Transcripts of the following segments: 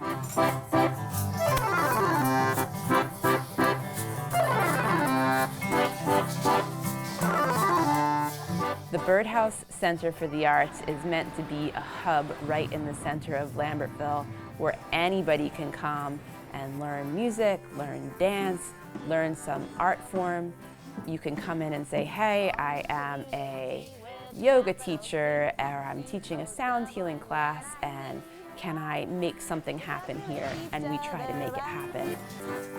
The Birdhouse Center for the Arts is meant to be a hub right in the center of Lambertville where anybody can come and learn music, learn dance, learn some art form. You can come in and say, hey, I am a yoga teacher, or I'm teaching a sound healing class, and can I make something happen here? And we try to make it happen.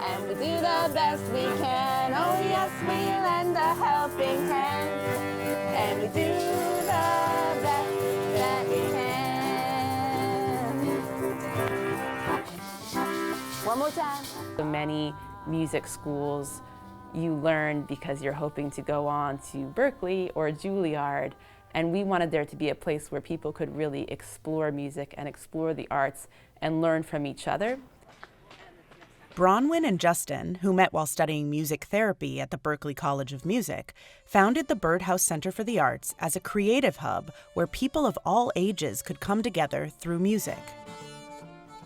And we do the best we can. Oh yes, we lend a helping hand. And we do the best that we can. One more time. So many music schools you learn because you're hoping to go on to Berklee or Juilliard. And we wanted there to be a place where people could really explore music and explore the arts and learn from each other. Bronwyn and Justin, who met while studying music therapy at the Berklee College of Music, founded the Birdhouse Center for the Arts as a creative hub where people of all ages could come together through music.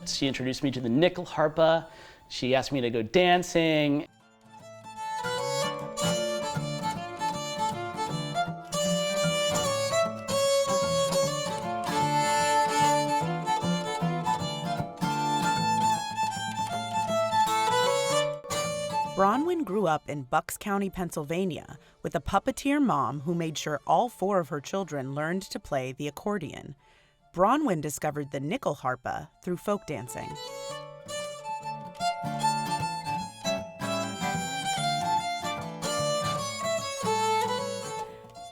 She introduced me to the Nyckelharpa. She asked me to go dancing. Bronwyn grew up in Bucks County, Pennsylvania, with a puppeteer mom who made sure all 4 of her children learned to play the accordion. Bronwyn discovered the Nyckelharpa through folk dancing.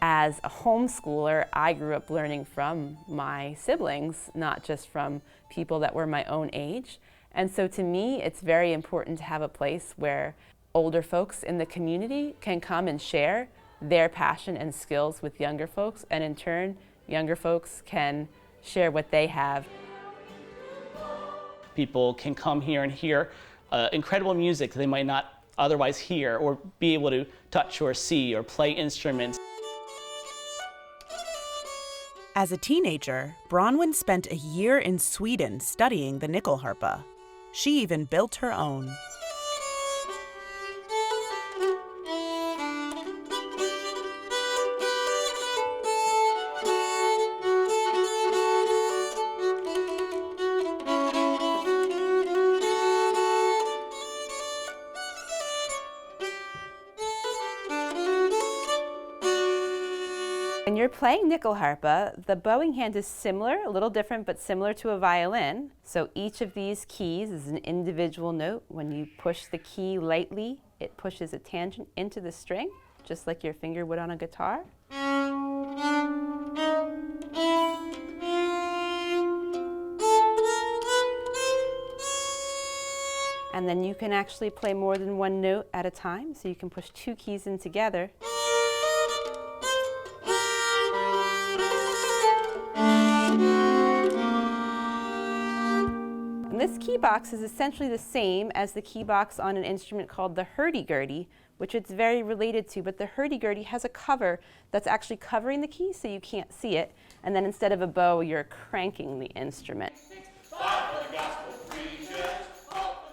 As a homeschooler, I grew up learning from my siblings, not just from people that were my own age. And so to me, it's very important to have a place where older folks in the community can come and share their passion and skills with younger folks, and in turn, younger folks can share what they have. People can come here and hear incredible music they might not otherwise hear, or be able to touch or see or play instruments. As a teenager, Bronwyn spent a year in Sweden studying the Nyckelharpa. She even built her own. When you're playing Nyckelharpa, the bowing hand is similar, a little different, but similar to a violin. So each of these keys is an individual note. When you push the key lightly, it pushes a tangent into the string, just like your finger would on a guitar. And then you can actually play more than one note at a time, so you can push 2 keys in together. This key box is essentially the same as the key box on an instrument called the hurdy-gurdy, which it's very related to, but the hurdy-gurdy has a cover that's actually covering the key so you can't see it, and then instead of a bow, you're cranking the instrument.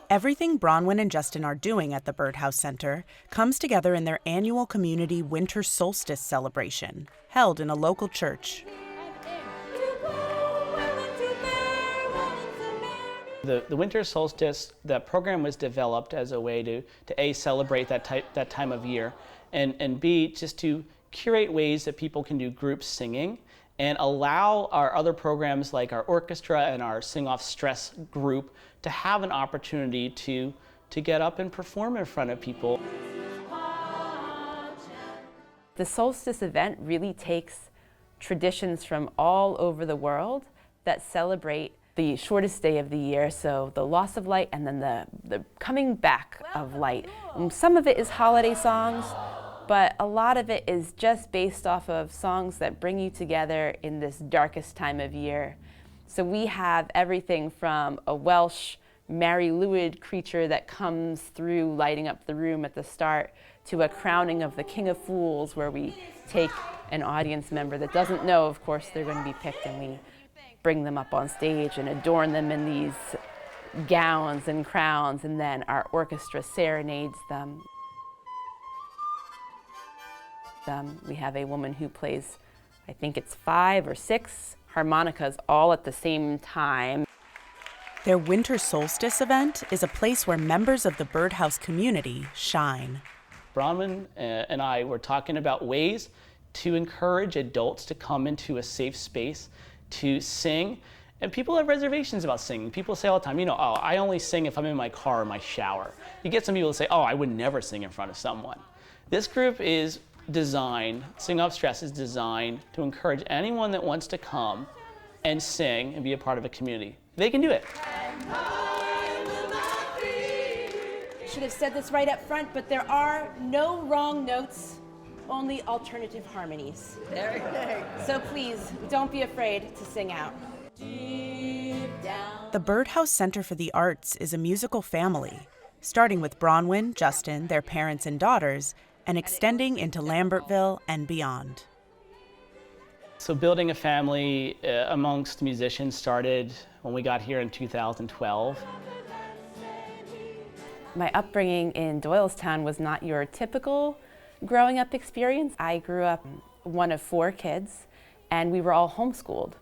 Everything Bronwyn and Justin are doing at the Birdhouse Center comes together in their annual community Winter Solstice celebration, held in a local church. The Winter Solstice, the program was developed as a way to A, celebrate that time of year, and B, just to curate ways that people can do group singing and allow our other programs like our orchestra and our Sing Off Stress group to have an opportunity to get up and perform in front of people. The solstice event really takes traditions from all over the world that celebrate the shortest day of the year, so the loss of light and then the coming back of light. And some of it is holiday songs, but a lot of it is just based off of songs that bring you together in this darkest time of year. So we have everything from a Welsh Mary Lwyd creature that comes through lighting up the room at the start, to a crowning of the King of Fools, where we take an audience member that doesn't know, of course, they're going to be picked, and we bring them up on stage and adorn them in these gowns and crowns, and then our orchestra serenades them. We have a woman who plays, I think it's 5 or 6 harmonicas all at the same time. Their Winter Solstice event is a place where members of the Birdhouse community shine. Bronwyn and I were talking about ways to encourage adults to come into a safe space to sing. And people have reservations about singing. People say all the time, you know, oh, I only sing if I'm in my car or my shower. You get some people that say, oh, I would never sing in front of someone. This group is designed, Sing Off Stress is designed to encourage anyone that wants to come and sing and be a part of a community. They can do it. Should have said this right up front, but there are no wrong notes, only alternative harmonies. So please, don't be afraid to sing out. Deep down. The Birdhouse Center for the Arts is a musical family, starting with Bronwyn, Justin, their parents and daughters, and extending into Lambertville and beyond. So building a family amongst musicians started when we got here in 2012. My upbringing in Doylestown was not your typical growing up experience. I grew up one of 4 kids, and we were all homeschooled.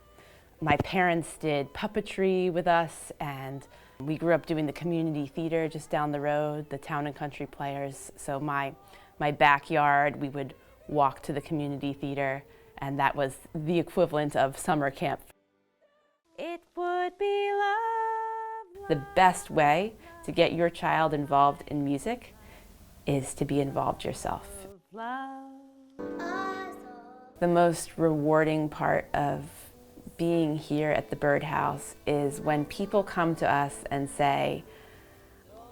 My parents did puppetry with us, and we grew up doing the community theater just down the road, the Town and Country Players. So my backyard, we would walk to the community theater, and that was the equivalent of summer camp. It would be love. The best way to get your child involved in music is to be involved yourself. The most rewarding part of being here at the Birdhouse is when people come to us and say,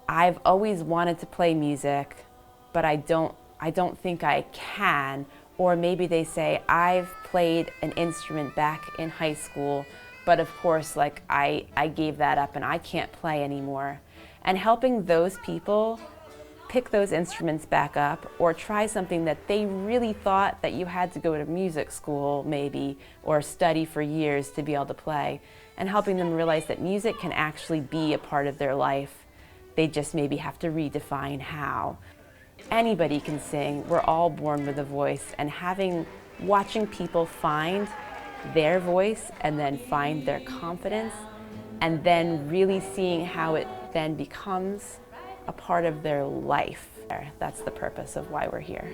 I've always wanted to play music, but I don't think I can. Or maybe they say, I've played an instrument back in high school, but of course, like I gave that up and I can't play anymore. And helping those people pick those instruments back up or try something that they really thought that you had to go to music school maybe or study for years to be able to play, and helping them realize that music can actually be a part of their life. They just maybe have to redefine how. Anybody can sing. We're all born with a voice, and watching people find their voice and then find their confidence, and then really seeing how it then becomes a part of their life. That's the purpose of why we're here.